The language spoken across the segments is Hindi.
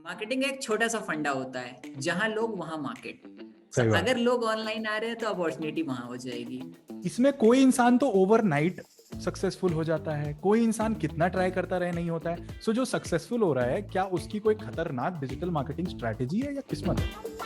मार्केटिंग एक छोटा सा फंडा होता है, जहां लोग वहां मार्केट। सही बात। अगर लोग ऑनलाइन आ रहे हैं तो अपॉर्चुनिटी वहां हो जाएगी। इसमें कोई इंसान तो ओवरनाइट सक्सेसफुल हो जाता है, कोई इंसान कितना ट्राई करता रहे नहीं होता है। सो जो सक्सेसफुल हो रहा है, क्या उसकी कोई खतरनाक डिजिटल मार्केटिंग स्ट्रैटेजी है या किस्मत है?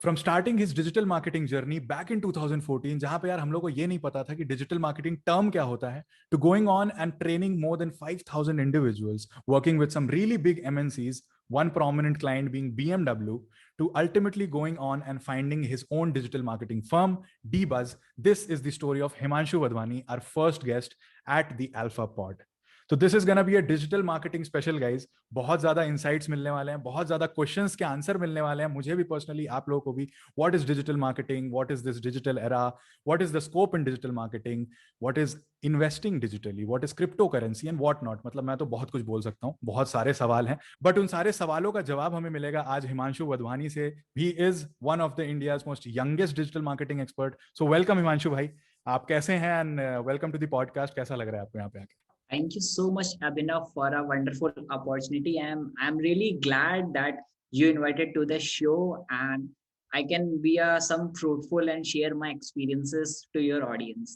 From starting his digital marketing journey back in 2014, जहां पे यार हम लोग को ये नहीं पता था कि डिजिटल मार्केटिंग टर्म क्या होता है, to going on and training more than 5,000 individuals, working with some really big MNCs, one prominent client being BMW, to ultimately going on and finding his own digital marketing firm, DBuzz. This is the story of Himanshu Wadhwani, our first guest at the Alpha Pod. तो this is gonna be a digital marketing special guys. बहुत ज्यादा इंसाइट्स मिलने वाले हैं, बहुत ज्यादा क्वेश्चंस के आंसर मिलने वाले हैं, मुझे भी पर्सनली, आप लोगों को भी। What is digital marketing, what is this digital era, what is the scope in digital marketing, what is investing digitally, what is crypto currency and what not. मतलब मैं तो बहुत कुछ बोल सकता हूँ, बहुत सारे सवाल हैं, बट उन सारे सवालों का जवाब हमें मिलेगा आज हिमांशु वधवानी से। He is one of the India's most youngest digital marketing expert. So welcome Himanshu भाई, आप कैसे हैं and welcome to the podcast. कैसा लग रहा है आपको यहाँ पे आके? Thank you so much, Abhinav, for a wonderful opportunity. I'm really glad that you invited to the show, and I can be some fruitful and share my experiences to your audience.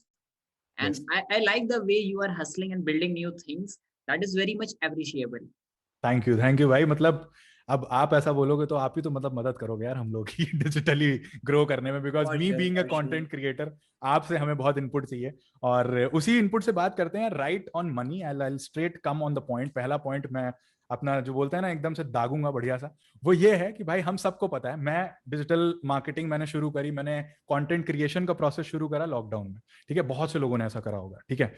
Yes. And I like the way you are hustling and building new things. That is very much appreciable. Thank you भाई। मतलब अब आप ऐसा बोलोगे तो आप ही तो मतलब मदद करोगे यार हम लोग की डिजिटली ग्रो करने में, because For me sure, being a for sure. Content creator, आपसे हमें बहुत इनपुट चाहिए। और उसी इनपुट से बात करते हैं। Right on money, I straight come on the point. पहला पॉइंट मैं अपना जो बोलते हैं ना एकदम से दागूंगा बढ़िया सा, वो ये है कि भाई हम सबको पता है, मैं डिजिटल मार्केटिंग मैंने शुरू करी, मैंने कंटेंट क्रिएशन का प्रोसेस शुरू करा लॉकडाउन में। ठीक है, बहुत से लोगों ने ऐसा करा होगा। ठीक है,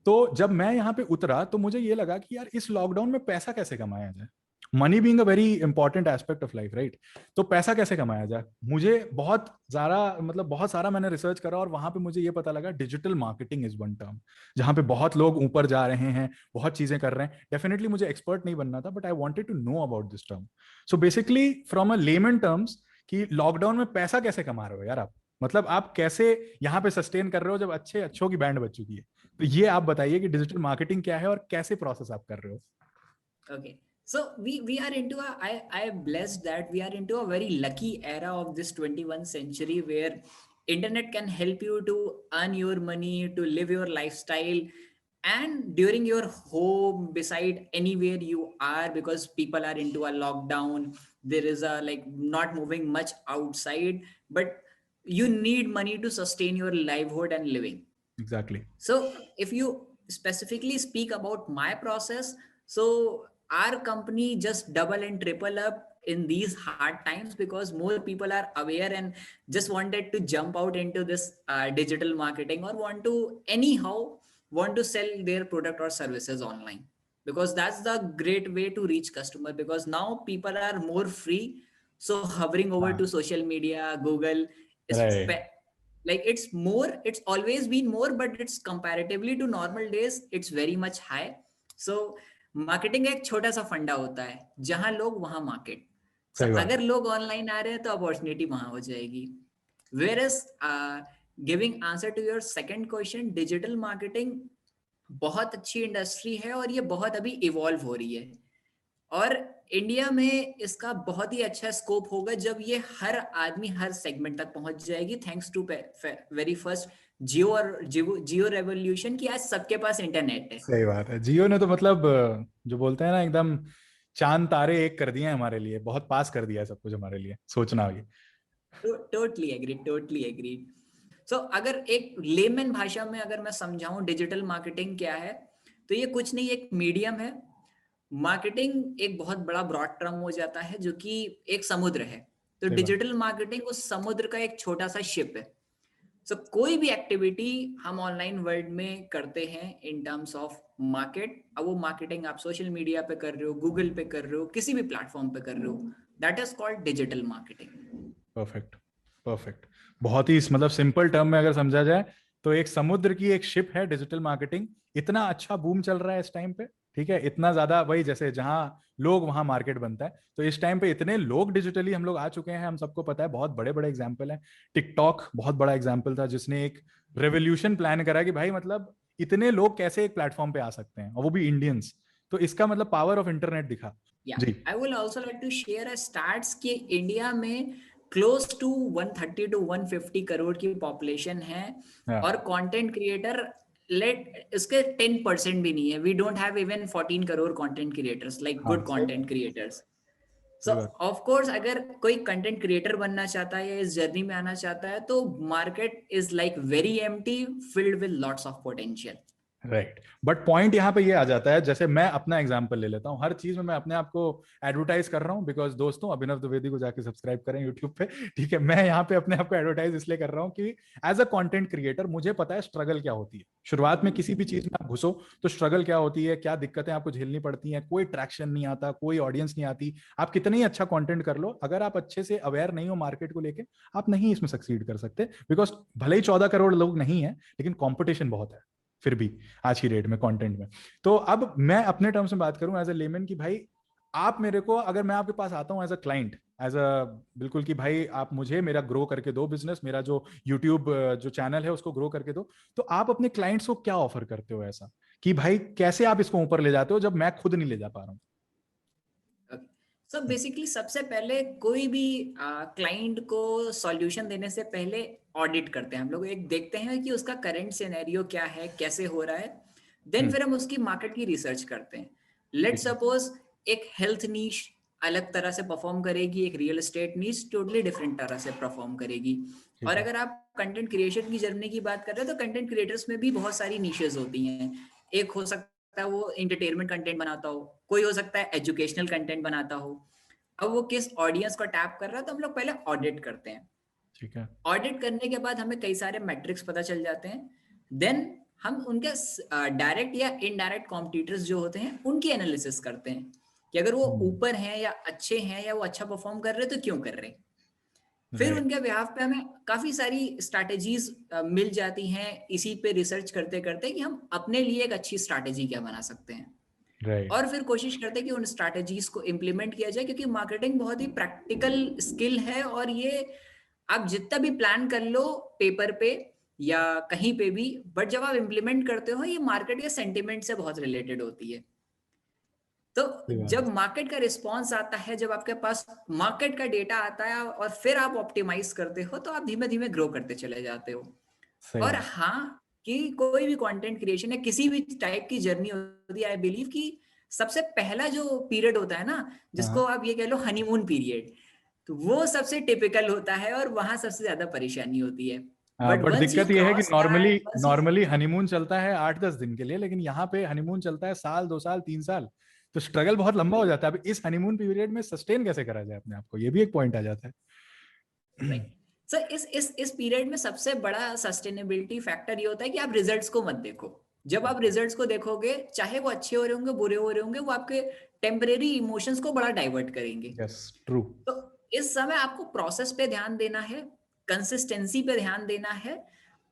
तो जब मैं यहाँ पे उतरा तो मुझे ये लगा कि यार इस लॉकडाउन में पैसा कैसे कमाया जाए। Money being a very important aspect of life, right? तो पैसा कैसे कमाया जाए, मुझे बहुत सारा मतलब बहुत सारा मैंने रिसर्च करा, और वहां पे मुझे ये पता लगा digital marketing is one term जहां पे बहुत लोग ऊपर जा रहे हैं, बहुत चीजें कर रहे हैं। डेफिनेटली मुझे एक्सपर्ट नहीं बनना था, but I wanted to know about this term. So basically from a layman terms, कि लॉकडाउन में पैसा कैसे कमा रहे हो यार आप, मतलब आप कैसे यहाँ पे सस्टेन कर रहे हो जब अच्छे अच्छों की बैंड बज चुकी है। तो ये आप बताइए कि डिजिटल मार्केटिंग क्या है और कैसे प्रोसेस आप कर रहे हो। Okay. So we are into I am blessed that we are into a very lucky era of this 21st century where internet can help you to earn your money, to live your lifestyle, and during your home, beside anywhere you are, because people are into a lockdown. There is a like not moving much outside, but you need money to sustain your livelihood and living. Exactly. So if you specifically speak about my process, so our company just double and triple up in these hard times because more people are aware and just wanted to jump out into this digital marketing or want to sell their product or services online, because that's the great way to reach customer, because now people are more free. So hovering over to हाँ, social media, Google is right. like it's always been more, but it's comparatively to normal days it's very much high. So marketing एक छोटा सा फंडा होता है, जहां लोग वहां मार्केट। सही बात। अगर लोग ऑनलाइन आ रहे हैं तो अपॉर्चुनिटी वहां हो जाएगी। Where is giving answer to your second question, digital marketing बहुत अच्छी इंडस्ट्री है और ये बहुत अभी इवॉल्व हो रही है, और इंडिया में इसका बहुत ही अच्छा स्कोप होगा जब ये हर आदमी हर सेगमेंट तक पहुंच जाएगी, thanks to very first Jio और जियो रेवोल्यूशन की आज सबके पास इंटरनेट है। सही बात है, जियो ने तो मतलब जो बोलते हैं ना एकदम चांद तारे एक कर दिए हैं हमारे लिए, बहुत पास कर दिया है सब कुछ हमारे लिए, सोचना होगी। Totally agree. सो अगर एक लेमन भाषा में अगर मैं समझाऊं डिजिटल मार्केटिंग क्या है, तो ये कुछ नहीं, एक मीडियम है। मार्केटिंग एक बहुत बड़ा ब्रॉड टर्म हो जाता है जो कि एक समुद्र है, तो सही बात। डिजिटल मार्केटिंग उस समुद्र का एक छोटा सा शिप है। सो कोई भी एक्टिविटी हम ऑनलाइन वर्ल्ड में करते हैं इन टर्म्स ऑफ मार्केट, अब वो मार्केटिंग आप सोशल मीडिया पे कर रहे हो, गूगल पे कर रहे हो, किसी भी प्लेटफॉर्म पे कर रहे हो, that is called digital marketing. Perfect. Perfect. बहुत ही मतलब सिंपल टर्म में अगर समझा जाए तो एक समुद्र की एक शिप है डिजिटल मार्केटिंग। इतना अच्छा बूम चल रहा है इस टाइम पे, ठीक है, इतना ज्यादा, वही जैसे जहां लोग वहां मार्केट बनता है। तो इस टाइम पे इतने लोग डिजिटली हम लोग आ चुके हैं, हम सबको पता है, बहुत बड़े बड़े एग्जाम्पल है। टिकटॉक बहुत बड़ा एग्जाम्पल था जिसने एक रेवोल्यूशन प्लान करा कि भाई मतलब इतने लोग कैसे एक प्लेटफॉर्म पे आ सकते हैं, और वो भी इंडियंस। तो इसका मतलब पावर ऑफ इंटरनेट दिखा। Yeah, जी I will also like to share a stats कि इंडिया में क्लोज टू 130 टू 150 करोड़ की पॉपुलेशन है, और हाँ कंटेंट क्रिएटर लेट इसके 10% भी नहीं है। We don't have even 14 crore content creators, like हाँ, गुड कंटेंट क्रिएटर्स। सो सही बात। ऑफ कोर्स अगर कोई कंटेंट क्रिएटर बनना चाहता है या इस जर्नी में आना चाहता है, तो market is like very empty, filled with lots of potential. Right, but point यहाँ पे ये आ जाता है, जैसे मैं अपना एग्जांपल ले लेता हूँ, हर चीज में मैं अपने आप को एडवर्टाइज कर रहा हूँ, बिकॉज दोस्तों अभिनव द्विवेदी को जाके सब्सक्राइब करें यूट्यूब पे, ठीक है। मैं यहाँ पे अपने आप को एडवर्टाइज इसलिए कर रहा हूँ कि एज अ कंटेंट क्रिएटर मुझे पता है स्ट्रगल क्या होती है। शुरुआत में किसी भी चीज में आप घुसो तो स्ट्रगल क्या होती है, क्या दिक्कतें आपको झेलनी पड़ती हैं, कोई ट्रैक्शन नहीं आता, कोई ऑडियंस नहीं आती, आप कितना ही अच्छा कंटेंट कर लो, अगर आप अच्छे से अवेयर नहीं हो मार्केट को लेके, आप नहीं इसमें सक्सीड कर सकते, बिकॉज भले ही 14 करोड़ लोग नहीं है, लेकिन कॉम्पिटिशन बहुत है फिर भी आज की डेट में कंटेंट में। तो अब मैं अपने टर्म्स में बात करूं एज अ लेमन कि भाई आप मेरे को, अगर मैं आपके पास आता हूं as a client, as a बिल्कुल कि भाई आप मुझे मेरा ग्रो करके दो बिजनेस, मेरा जो यूट्यूब जो चैनल है उसको ग्रो करके दो, तो आप अपने क्लाइंट्स को क्या ऑफर करते हो ऐसा कि भाई कैसे आप इसको ऊपर ले जाते हो जब मैं खुद नहीं ले जा पा रहा हूँ? सो बेसिकली सबसे पहले कोई भी क्लाइंट को सॉल्यूशन देने से पहले ऑडिट करते हैं हम लोग, एक देखते हैं कि उसका करंट सिनेरियो क्या है, कैसे हो रहा है। देन फिर हम उसकी मार्केट की रिसर्च करते हैं। लेट ठीक है, सपोज एक हेल्थ नीश अलग तरह से परफॉर्म करेगी, एक रियल एस्टेट नीश टोटली डिफरेंट तरह से परफॉर्म करेगी। ठीक और है। अगर आप कंटेंट क्रिएशन की जर्नी की बात कर रहे हो, तो कंटेंट क्रिएटर्स में भी बहुत सारी नीशेस होती हैं। एक हो सकता है वो इंटरटेनमेंट कंटेंट बनाता हो, कोई हो सकता है एजुकेशनल कंटेंट बनाता हो। अब वो किस ऑडियंस को टैप कर रहा है, तो हम लोग पहले ऑडिट करते हैं। ठीक है। ऑडिट करने के बाद हमें कई सारे मैट्रिक्स पता चल जाते हैं। देन हम उनके डायरेक्ट या इनडायरेक्ट कॉम्पिटिटर्स जो होते हैं उनकी एनालिसिस करते हैं कि अगर वो ऊपर हैं या अच्छे हैं या वो अच्छा परफॉर्म कर रहे हैं तो क्यों कर रहे हैं। फिर राइट उनके बिहाफ पे हमें काफी सारी स्ट्रैटेजीज मिल जाती हैं, इसी पे रिसर्च करते करते कि हम अपने लिए एक अच्छी स्ट्रैटेजी क्या बना सकते हैं। राइट। और फिर कोशिश करते हैं कि उन स्ट्रैटेजीज को इम्प्लीमेंट किया जाए, क्योंकि मार्केटिंग बहुत ही प्रैक्टिकल स्किल है, और ये आप जितना भी प्लान कर लो पेपर पे या कहीं पे भी, बट जब आप इम्प्लीमेंट करते हो ये मार्केट के सेंटिमेंट से बहुत रिलेटेड होती है। तो सही बात है। जब मार्केट का रिस्पॉन्स आता है, जब आपके पास मार्केट का डेटा आता है और फिर आप ऑप्टिमाइज करते हो, तो आप धीमे धीमे ग्रो करते चले जाते हो। सही और बात। हाँ, कि कोई भी कंटेंट क्रिएशन या किसी भी टाइप की जर्नी होती है, आई बिलीव कि सबसे पहला जो पीरियड होता है ना, जिसको हाँ, आप ये कह लो हनीमून पीरियड, तो वो सबसे टिपिकल होता है और वहां सबसे ज्यादा परेशानी होती है। हाँ, बट बट वंस यू दिक्कत यह है कि cross normally that, once you normally honeymoon चलता है 8-10 दिन के लिए, लेकिन यहाँ पे हनीमून चलता है साल, 2 साल, 3 साल। तो स्ट्रगल बहुत लंबा हो जाता है। अब इस हनीमून पीरियड में सस्टेन कैसे करा जाए अपने आप को, ये भी एक पॉइंट आ जाता है। राइट सर, इस पीरियड में सबसे बड़ा सस्टेनेबिलिटी फैक्टर ये होता है कि आप रिजल्ट्स को मत देखो। जब आप रिजल्ट्स को देखोगे, चाहे वो अच्छे हो रहे होंगे बुरे हो रहे होंगे, वो आपके टेम्परेरी इमोशंस को बड़ा डाइवर्ट करेंगे। Yes, true. तो इस समय आपको प्रोसेस पे ध्यान देना है, कंसिस्टेंसी पे ध्यान देना है।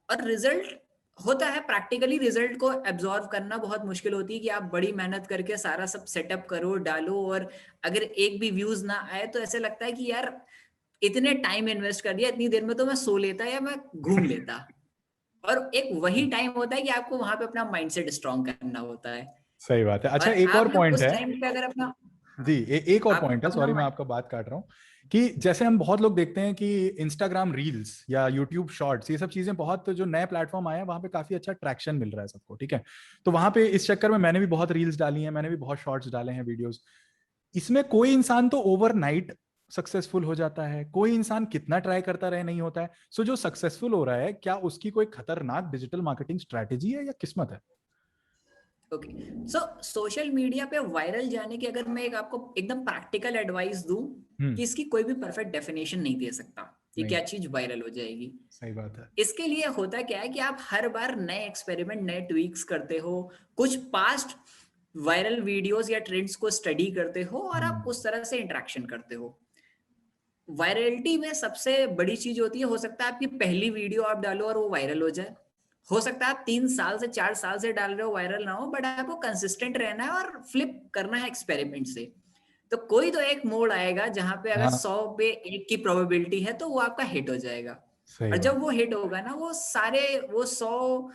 और रिजल्ट होता है, प्रैक्टिकली रिजल्ट को एब्जॉर्व करना बहुत मुश्किल होती है कि आप बड़ी मेहनत करके सारा सब सेटअप करो डालो, और अगर एक भी व्यूज ना आए तो ऐसे लगता है कि यार इतने टाइम इन्वेस्ट कर दिया, इतनी देर में तो मैं सो लेता या मैं घूम लेता। और एक वही टाइम होता है कि आपको वहां पे अपना माइंडसेट स्ट्रांग करना होता है। सही बात है। और अच्छा, एक और आपने पॉइंट उस है। टाइम पे अगर अपना जी, एक और आप पॉइंट है, अपना सॉरी मैं आपका बात काट रहा हूँ, कि जैसे हम बहुत लोग देखते हैं कि इंस्टाग्राम रील्स या यूट्यूब शॉर्ट्स, ये सब चीजें बहुत, जो नए प्लेटफॉर्म आए हैं वहां पे काफी अच्छा ट्रैक्शन मिल रहा है सबको, ठीक है। तो वहां पे इस चक्कर में मैंने भी बहुत रील्स डाली हैं, मैंने भी बहुत शॉर्ट्स डाले हैं, वीडियोस। इसमें कोई इंसान तो ओवरनाइट सक्सेसफुल हो जाता है, कोई इंसान कितना ट्राई करता रहे नहीं होता है। सो जो सक्सेसफुल हो रहा है, क्या उसकी कोई खतरनाक डिजिटल मार्केटिंग स्ट्रैटेजी है या किस्मत है? ओके। सो सोशल मीडिया पे वायरल जाने की अगर मैं एक आपको एकदम प्रैक्टिकल एडवाइस दूं, कि इसकी कोई भी परफेक्ट डेफिनेशन नहीं दे सकता कि नहीं, क्या चीज वायरल हो जाएगी। सही बात है। इसके लिए होता क्या है कि आप हर बार नए एक्सपेरिमेंट, नए ट्वीक्स करते हो, कुछ पास्ट वायरल वीडियोस या ट्रेंड्स को स्टडी करते हो, और आप हम्म। उस तरह से इंटरेक्शन करते हो। वायरलिटी में सबसे बड़ी चीज होती है, हो सकता है आपकी पहली वीडियो आप डालो और वो वायरल हो जाए, हो सकता है आप 3 साल से 4 साल से डाल रहे हो, वायरल ना हो, बट आपको कंसिस्टेंट रहना है और फ्लिप करना है एक्सपेरिमेंट से। तो कोई तो एक मोड आएगा जहां पे अगर हाँ 100 पे 1 की प्रोबेबिलिटी है तो वो आपका हिट हो जाएगा। सही और बात। जब वो हिट होगा ना, वो 100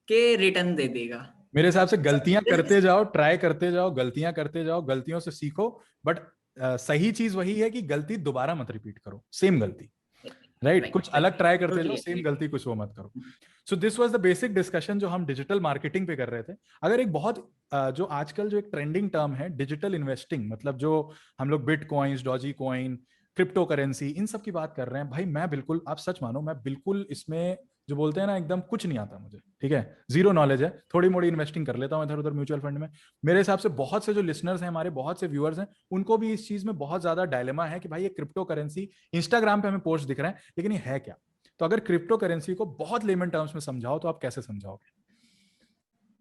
के रिटर्न दे देगा। मेरे हिसाब से So, गलतियां this करते is- जाओ, ट्राई करते जाओ, गलतियां करते जाओ, गलतियों से सीखो, बट सही चीज वही है कि गलती दोबारा मत रिपीट करो, सेम गलती। राइट, राइट कुछ राइट, अलग ट्राई करते जाओ, टोटली सेम एग्री। गलती कुछ वो मत करो। So this was the basic discussion जो हम डिजिटल मार्केटिंग पे कर रहे थे। अगर एक बहुत जो आजकल जो एक ट्रेंडिंग टर्म है डिजिटल इन्वेस्टिंग, मतलब जो हम लोग bitcoins, Dogecoin, crypto currency, इन सब की बात कर रहे हैं, भाई मैं बिल्कुल, आप सच मानो, मैं बिल्कुल इसमें जो बोलते हैं ना एकदम कुछ नहीं आता मुझे, ठीक है, जीरो नॉलेज है, थोड़ी मोड़ी इन्वेस्टिंग कर लेता हूँ इधर उधर म्यूचुअल फंड में। मेरे हिसाब से बहुत से जो लिसनर्स हैं हमारे, बहुत से व्यूअर्स हैं, उनको भी इस चीज में बहुत ज्यादा डायलेमा है कि भाई ये क्रिप्टो करेंसी, इंस्टाग्राम पे हमें पोस्ट दिख रहे हैं लेकिन ये है क्या। तो अगर क्रिप्टो करेंसी को बहुत लेमन टर्म्स में समझाओ तो आप कैसे समझाओगे?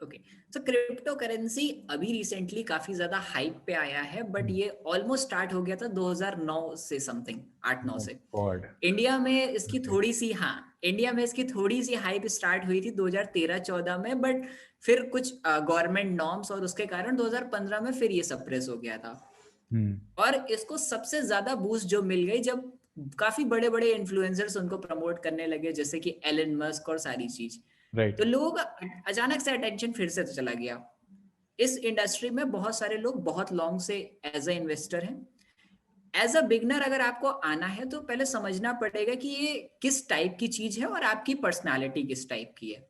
ओके, सो क्रिप्टो करेंसी अभी रिसेंटली काफी ज्यादा हाइप पे आया है, बट ये ऑलमोस्ट स्टार्ट हो गया था 2009 से, समथिंग 8-9 से। गॉड। इंडिया में इसकी ओके। थोड़ी सी, हाँ, इंडिया में इसकी थोड़ी सी हाइप स्टार्ट हुई थी 2013-14 में, बट फिर कुछ गवर्नमेंट नॉर्म्स और उसके कारण 2015 में फिर ये सप्रेस हो गया था। हम्म। और इसको सबसे ज्यादा बूस्ट जो मिल गई जब काफी बड़े बड़े इन्फ्लुएंसर्स उनको प्रमोट करने लगे, जैसे कि एलन मस्क और सारी चीज। राइट। तो लोगों का अचानक से अटेंशन फिर से चला गया इस इंडस्ट्री में। बहुत सारे लोग बहुत लॉन्ग से एज अ इन्वेस्टर हैं। एज अ बिगनर अगर आपको आना है तो पहले समझना पड़ेगा कि ये किस टाइप की चीज है और आपकी पर्सनालिटी किस टाइप की है।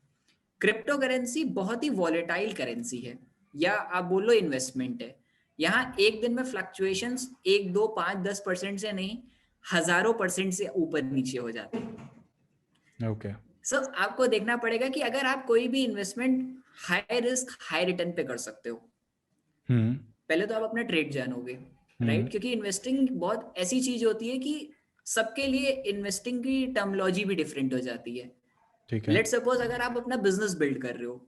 क्रिप्टो करेंसी बहुत ही वॉलेटाइल करेंसी है, या आप बोलो इन्वेस्टमेंट है। यहाँ एक दिन में फ्लक्चुएशंस 1, 2, 5, 10% से नहीं, हजारों परसेंट से ऊपर नीचे हो जाते हैं। ओके। सो आपको देखना पड़ेगा कि अगर आप कोई भी investment high risk high return पे कर सकते हो, हम्म। पहले तो आप अपना ट्रेड जानोगे, हम्म। राइट? क्योंकि इन्वेस्टिंग बहुत ऐसी चीज होती है कि सबके लिए इन्वेस्टिंग की टर्मोलॉजी भी डिफरेंट हो जाती है। ठीक है। लेट सपोज अगर आप अपना बिजनेस बिल्ड कर रहे हो,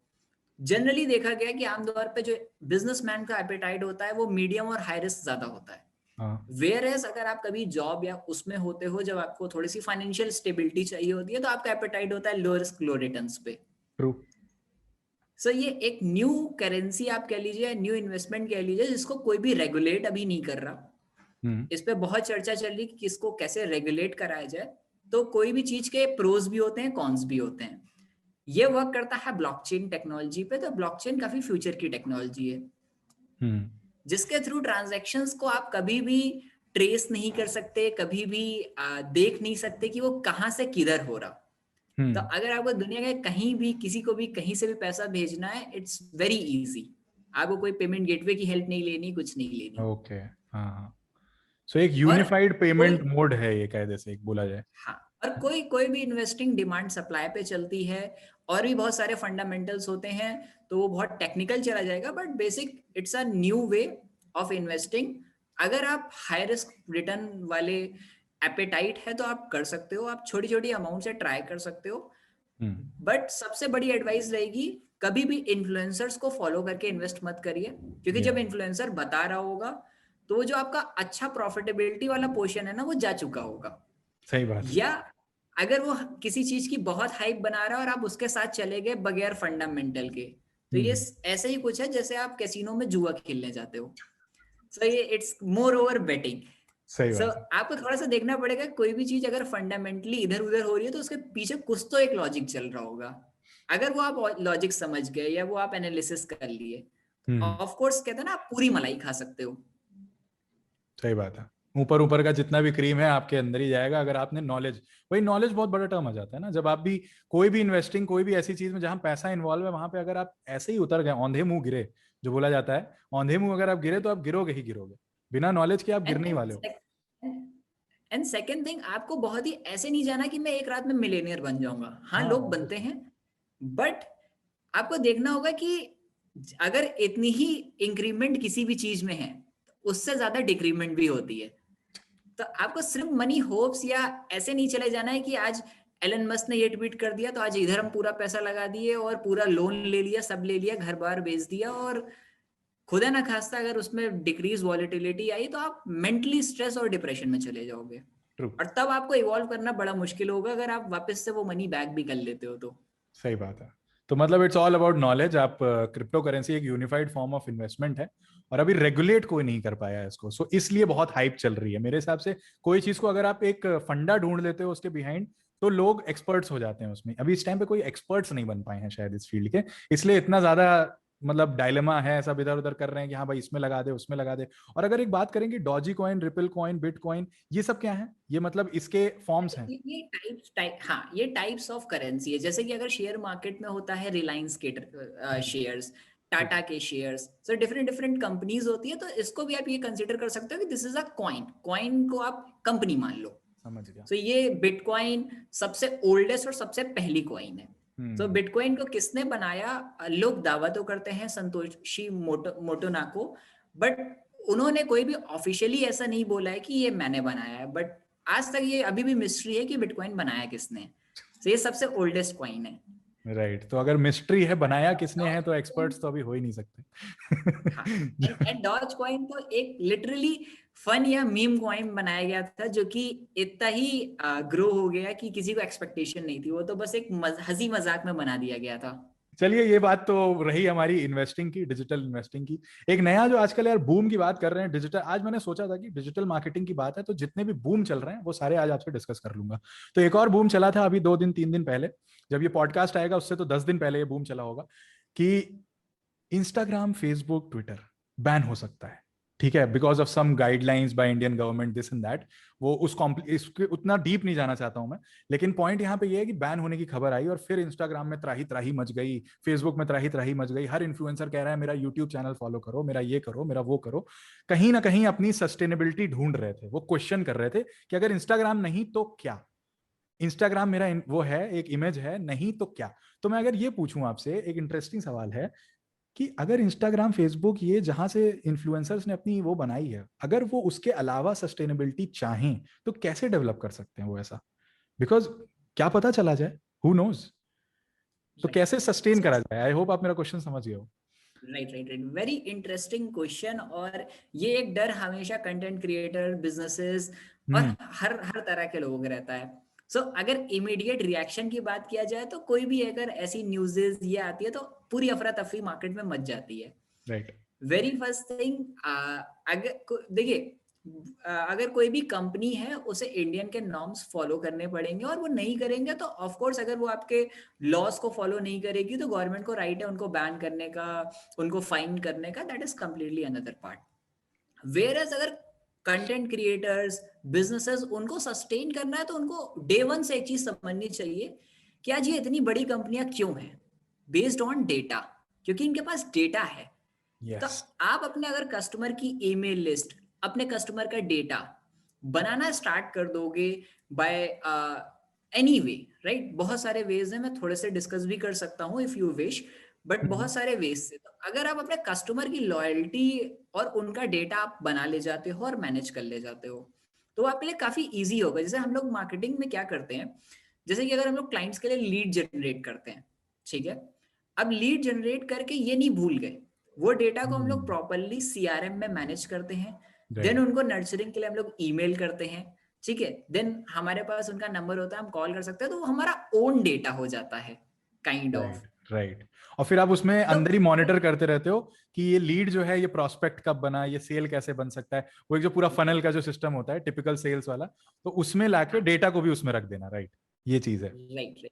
जनरली देखा गया कि आमतौर पे जो बिजनेसमैन का एपेटाइट होता है वो मीडियम और हाई रिस्क ज्यादा होता है। हाँ। वेयर एज अगर आप कभी जॉब या उसमें होते हो जब आपको थोड़ी सी फाइनेंशियल स्टेबिलिटी चाहिए होती है, तो आपका एपेटाइट होता है लो रिस्क लो रिटर्न्स पे। ट्रू। सो ये एक न्यू करेंसी आप कह लीजिए, न्यू इन्वेस्टमेंट कह लीजिए, जिसको कोई भी रेगुलेट अभी नहीं कर रहा। हम्म। इस पे बहुत चर्चा चल रही कि किसको कैसे रेगुलेट कराया जाए। तो कोई भी चीज के प्रोज भी होते हैं, कॉन्स भी होते हैं। ये वर्क करता है ब्लॉकचेन टेक्नोलॉजी पे। तो ब्लॉकचेन काफी फ्यूचर की टेक्नोलॉजी है, हम्म। जिसके थ्रू ट्रांजैक्शंस को आप कभी भी ट्रेस नहीं कर सकते, कभी भी देख नहीं सकते कि वो कहाँ से किधर हो रहा। तो हम्म। अगर आपको दुनिया के कहीं भी किसी को भी कहीं से भी पैसा भेजना है, इट्स वेरी इजी। आपको कोई पेमेंट गेटवे की हेल्प नहीं लेनी, कुछ नहीं लेनी। ओके। हाँ हाँ। सो एक और यूनिफाइड कोई, पेमेंट मोड है ये, कायदे से एक बोला जाए। हाँ, और कोई कोई भी इन्वेस्टिंग डिमांड सप्लाई पे चलती है। और भी बहुत सारे फंडामेंटल्स होते हैं, तो वो बहुत टेक्निकल चला जाएगा, but basic it's a new way of investing. अगर आप हाई रिस्क रिटर्न वाले एपेटाइट है तो आप कर सकते हो, आप छोटी छोटी अमाउंट से ट्राई कर सकते हो। हम्म। बट सबसे बड़ी एडवाइस रहेगी, कभी भी इन्फ्लुएंसर्स को फॉलो करके इन्वेस्ट मत करिए, क्योंकि या जब इन्फ्लुएंसर बता रहा होगा तो वो जो आपका अच्छा प्रॉफिटेबिलिटी वाला पोर्शन है ना, वो जा चुका होगा। सही बात है। या अगर वो किसी चीज की बहुत हाइप बना रहा है और आप उसके साथ चले गए बगैर फंडामेंटल के, तो ये हम्म। ऐसे ही कुछ है जैसे आप कैसीनो में जुआ खेलने जाते हो। सो ये इट्स मोर ओवर बेटिंग। सही सो बात है। आपको थोड़ा सा देखना पड़ेगा, कोई भी चीज अगर फंडामेंटली इधर उधर हो रही है तो उसके पीछे कुछ तो एक लॉजिक चल रहा होगा। अगर वो आप लॉजिक समझ गए या वो आप एनालिसिस कर लिए, हम्म। ऑफ कोर्स कहते हैं ना, आप पूरी मलाई खा सकते हो। सही बात है। ऊपर ऊपर का जितना भी क्रीम है आपके अंदर ही जाएगा अगर आपने नॉलेज, वही नॉलेज बहुत बड़ा टर्म आ जाता है ना, जब आप भी कोई भी इन्वेस्टिंग, कोई भी ऐसी चीज में जहां पैसा इन्वॉल्व है, वहां पे अगर आप ऐसे ही उतर गए, औंधे मुंह गिरे, जो बोला जाता है, औंधे मुंह अगर आप गिरे तो आप गिरोगे ही गिरोगे, बिना नॉलेज के आप गिरने ही एंड वाले हो। एंड सेकेंड थिंग, आपको बहुत ही ऐसे नहीं जाना कि मैं एक रात में मिलेनियर बन जाऊंगा। हाँ, हाँ लोग बनते obviously। हैं, बट आपको देखना होगा कि अगर इतनी ही इंक्रीमेंट किसी भी चीज में है, तो उससे ज्यादा डिक्रीमेंट भी होती है। तो आपको सिर्फ मनी होप्स या ऐसे नहीं चले जाना है कि आज एलन मस्क ने ये ट्वीट कर दिया तो आज इधर हम पूरा पैसा लगा दिए और पूरा लोन ले लिया, सब ले लिया, घर बार बेच दिया, और खुदा ना खास्ता अगर उसमें डिक्रीज वॉलेटिलिटी आई तो आप मेंटली स्ट्रेस और डिप्रेशन में चले जाओगे। ट्रू। और तब आपको इवॉल्व करना बड़ा मुश्किल होगा अगर आप वापस से वो मनी बैक भी कर लेते हो तो। सही बात है। तो मतलब इट्स ऑल अबाउट नॉलेज। आप क्रिप्टो करेंसी एक यूनिफाइड फॉर्म ऑफ इन्वेस्टमेंट है और अभी रेगुलेट कोई नहीं कर पाया है इसको, सो इसलिए बहुत हाइप चल रही है मेरे हिसाब से। कोई चीज को अगर आप एक फंडा ढूंढ लेते हो उसके बिहाइंड, तो लोग एक्सपर्ट्स हो जाते हैं उसमें। अभी इस टाइम पे कोई एक्सपर्ट्स नहीं बन पाए हैं शायद इस फील्ड के, इसलिए इतना ज्यादा मतलब डायलेमा है, सब इधर उधर कर रहे हैं कि हाँ भाई इसमें लगा दे उसमें लगा दे। और अगर एक बात करेंगे Doge coin, ripple coin, bitcoin, ये सब क्या है? ये मतलब इसके फॉर्म्स हैं? ये हाँ, ये टाइप्स ऑफ करेंसी है। जैसे कि अगर शेयर मार्केट में होता है रिलायंस के शेयर्स, टाटा के shares, so different different companies होती है, तो इसको भी आप ये कंसिडर कर सकते हो कि this is a coin. Coin को आप कंपनी मान लो। समझ गया। सो ये बिटकॉइन सबसे ओल्डेस्ट और सबसे पहली कॉइन है। तो बिटकॉइन को किसने बनाया? लोग दावा तो करते हैं संतोषी मोटोनाको, बट उन्होंने कोई भी ऑफिशियली ऐसा नहीं बोला है कि ये मैंने बनाया है। बट आज तक ये अभी भी मिस्ट्री है कि बिटकॉइन बनाया किसने। तो ये सबसे ओल्डेस्ट कॉइन है। राइट, तो अगर मिस्ट्री है बनाया किसने है, तो एक्सपर्ट्स तो अभी हो ही नहीं हाँ, सकते। एंड डॉज कॉइन तो एक लिटरली फन या मीम कॉइन बनाया गया था, जो कि इतना ही ग्रो हो गया कि किसी को एक्सपेक्टेशन नहीं थी। वो तो बस एक हंसी मजाक में बना दिया गया था। चलिए, ये बात तो रही हमारी इन्वेस्टिंग की, डिजिटल इन्वेस्टिंग की। एक नया जो आजकल यार बूम की बात कर रहे हैं डिजिटल, आज मैंने सोचा था कि डिजिटल मार्केटिंग की बात है तो जितने भी बूम चल रहे हैं वो सारे आज आपसे डिस्कस कर लूंगा। तो एक और बूम चला था अभी 2 दिन 3 दिन पहले, जब ये पॉडकास्ट आएगा उससे तो 10 दिन पहले ये बूम चला होगा कि इंस्टाग्राम, फेसबुक, ट्विटर बैन हो सकता है। ठीक है, because of some guidelines by Indian government, this and that. वो इसके उतना डीप नहीं जाना चाहता हूं मैं, लेकिन पॉइंट यहाँ पे ये है कि बैन होने की खबर आई और फिर इंस्टाग्राम में त्राही त्राही मच गई, फेसबुक में त्राही त्राही मच गई। हर इन्फ्लुएंसर कह रहा है मेरा यूट्यूब चैनल फॉलो करो, मेरा ये करो, मेरा वो करो। कहीं ना कहीं अपनी सस्टेनेबिलिटी ढूंढ रहे थे, वो क्वेश्चन कर रहे थे कि अगर इंस्टाग्राम नहीं तो क्या? इंस्टाग्राम मेरा वो है, एक इमेज है, नहीं तो क्या? तो मैं अगर ये पूछूं आपसे, एक इंटरेस्टिंग सवाल है कि अगर इंस्टाग्राम, फेसबुक, ये जहां से इन्फ्लुएंसर्स ने अपनी वो बनाई है, अगर वो उसके अलावा सस्टेनेबिलिटी चाहें तो कैसे डेवलप कर सकते हैं वो ऐसा? बिकॉज क्या पता चला जाए, हु नोज। तो राइट, कैसे सस्टेन करा जाए? आई होप आप मेरा क्वेश्चन समझ गए हो। Right, right, right, very interesting question. और ये एक डर हमेशा कंटेंट क्रिएटर, बिजनेसेस और हम्म। हर हर तरह के लोगों को रहता है। सो अगर इमीडिएट रिएक्शन की बात किया जाए तो कोई भी अगर ऐसी न्यूज़ेस ये आती है तो पूरी अफरा तफरी मार्केट में मच जाती है। राइट। वेरी फर्स्ट थिंग, अगर देखिए, अगर कोई भी कंपनी है उसे इंडियन के नॉर्म्स फॉलो करने पड़ेंगे, और वो नहीं करेंगे तो ऑफ कोर्स, अगर वो आपके लॉस को फॉलो नहीं करेगी तो गवर्नमेंट को राइट है उनको बैन करने का, उनको फाइन करने का। That is completely another part. Where as अगर कंटेंट क्रिएटर्स, बिजनेसेस, उनको सस्टेन करना है तो उनको डे वन से एक चीज समझनी चाहिए कि आज ये इतनी बड़ी कंपनियां क्यों हैं। बेस्ड ऑन डेटा, क्योंकि इनके पास डेटा है। तो यस। आप अपने अगर कस्टमर की ईमेल लिस्ट, अपने कस्टमर का डेटा बनाना स्टार्ट कर दोगे बाय एनी वे, राइट? बहुत सारे वेज हैं, मैं थोड़े से डिस्कस भी कर सकता हूँ इफ यू विश, बट बहुत सारे वेज से। तो अगर आप अपने कस्टमर की लॉयल्टी और उनका डेटा आप बना ले जाते हो और मैनेज कर ले जाते हो, तो आपके लिए काफी इजी होगा। जैसे हम लोग मार्केटिंग में क्या करते हैं, जैसे कि अगर हम लोग क्लाइंट्स के लिए लीड जनरेट करते हैं, ठीक है, अब लीड जनरेट करके ये नहीं भूल गए, वो डेटा को हम लोग प्रॉपरली सीआरएम में मैनेज करते हैं। Then right. उनको नर्चरिंग के लिए हम लोग ईमेल करते हैं, ठीक है। देन हमारे पास उनका नंबर होता है, हम कॉल कर सकते हैं, तो वो हमारा ओन डेटा हो जाता है, काइंड ऑफ। राइट। राइट। और फिर आप उसमें तो अंदर ही मॉनिटर करते रहते हो कि ये लीड जो है ये प्रोस्पेक्ट कब बना, ये सेल कैसे बन सकता है। वो एक जो पूरा फनल का जो सिस्टम होता है टिपिकल सेल्स वाला, तो उसमें लाके हाँ, डेटा को भी उसमें रख देना। राइट, ये चीज है। Right, right.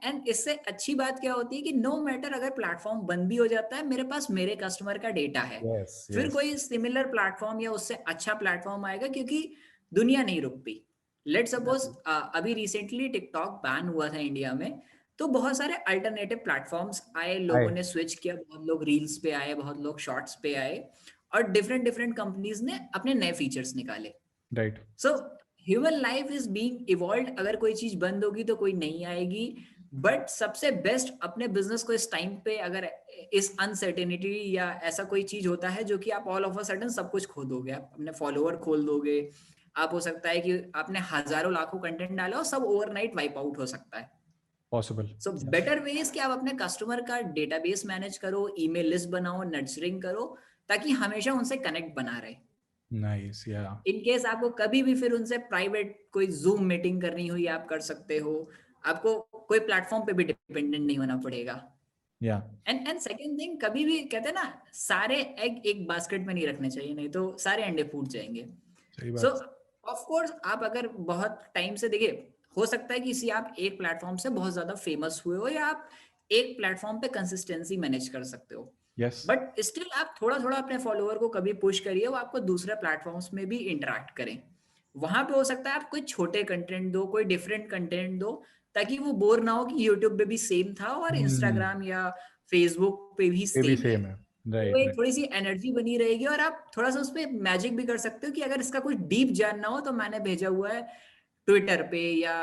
एंड इससे अच्छी बात क्या होती है कि नो मैटर अगर प्लेटफॉर्म बंद भी हो जाता है, मेरे पास मेरे कस्टमर का डेटा है। यस। फिर यस। कोई सिमिलर प्लेटफॉर्म या उससे अच्छा प्लेटफॉर्म आएगा, क्योंकि दुनिया नहीं रुकती। लेट सपोज अभी रिसेंटली टिकटॉक बैन हुआ था इंडिया में, तो बहुत सारे अल्टरनेटिव प्लेटफॉर्म्स आए, लोगों ने स्विच किया, बहुत लोग रील्स पे आए, बहुत लोग शॉर्ट्स पे आए, और डिफरेंट डिफरेंट कंपनीज ने अपने नए फीचर्स निकाले। Right. So human life is being evolved. अगर कोई चीज बंद होगी तो कोई नहीं आएगी। बट सबसे बेस्ट अपने बिजनेस को इस टाइम पे, अगर इस अनसर्टेनिटी या ऐसा कोई चीज होता है जो कि आप ऑल ऑफ अ सडन सब कुछ खो दोगे, आप अपने फॉलोअर खोल दोगे, आप हो सकता है कि आपने हजारों लाखों कंटेंट डाला और सब ओवरनाइट वाइप आउट हो सकता है। Possible. So better way is कि आप अपने कस्टमर का डेटाबेस मैनेज करो, ईमेल लिस्ट बनाओ, नर्चरिंग करो, ताकि हमेशा उनसे कनेक्ट बना रहे। नाइस। या इन केस आपको कभी भी फिर उनसे प्राइवेट कोई जूम मीटिंग करनी हुई, आप कर सकते हो। आपको कोई प्लेटफॉर्म पे भी डिपेंडेंट नहीं होना पड़ेगा। या एंड सेकंड थिंग, कभी भी कहते हैं ना, सारे एग एक बास्केट में नहीं रखने चाहिए, नहीं तो सारे अंडे फूट जाएंगे। सही सो बात। ऑफ कोर्स आप अगर बहुत टाइम से देखिए, हो सकता है कि इसी आप एक प्लेटफॉर्म से बहुत ज्यादा फेमस हुए हो, या आप एक प्लेटफॉर्म पे कंसिस्टेंसी मैनेज कर सकते हो, यस। बट स्टिल आप थोड़ा थोड़ा अपने फॉलोअर को कभी पुश करिए, वो आपको दूसरे प्लेटफॉर्म्स में भी इंटरेक्ट करें। वहां पे हो सकता है आप कोई छोटे कंटेंट दो, कोई डिफरेंट कंटेंट दो, ताकि वो बोर ना हो कि यूट्यूब पे भी सेम था और इंस्टाग्राम या फेसबुक पे भी ये भी सेम है। सेम है। तो राइट एक राइट। थोड़ी सी एनर्जी बनी रहेगी, और आप थोड़ा सा उस पर मैजिक भी कर सकते हो कि अगर इसका कुछ डीप जानना हो तो मैंने भेजा हुआ है ट्विटर पे या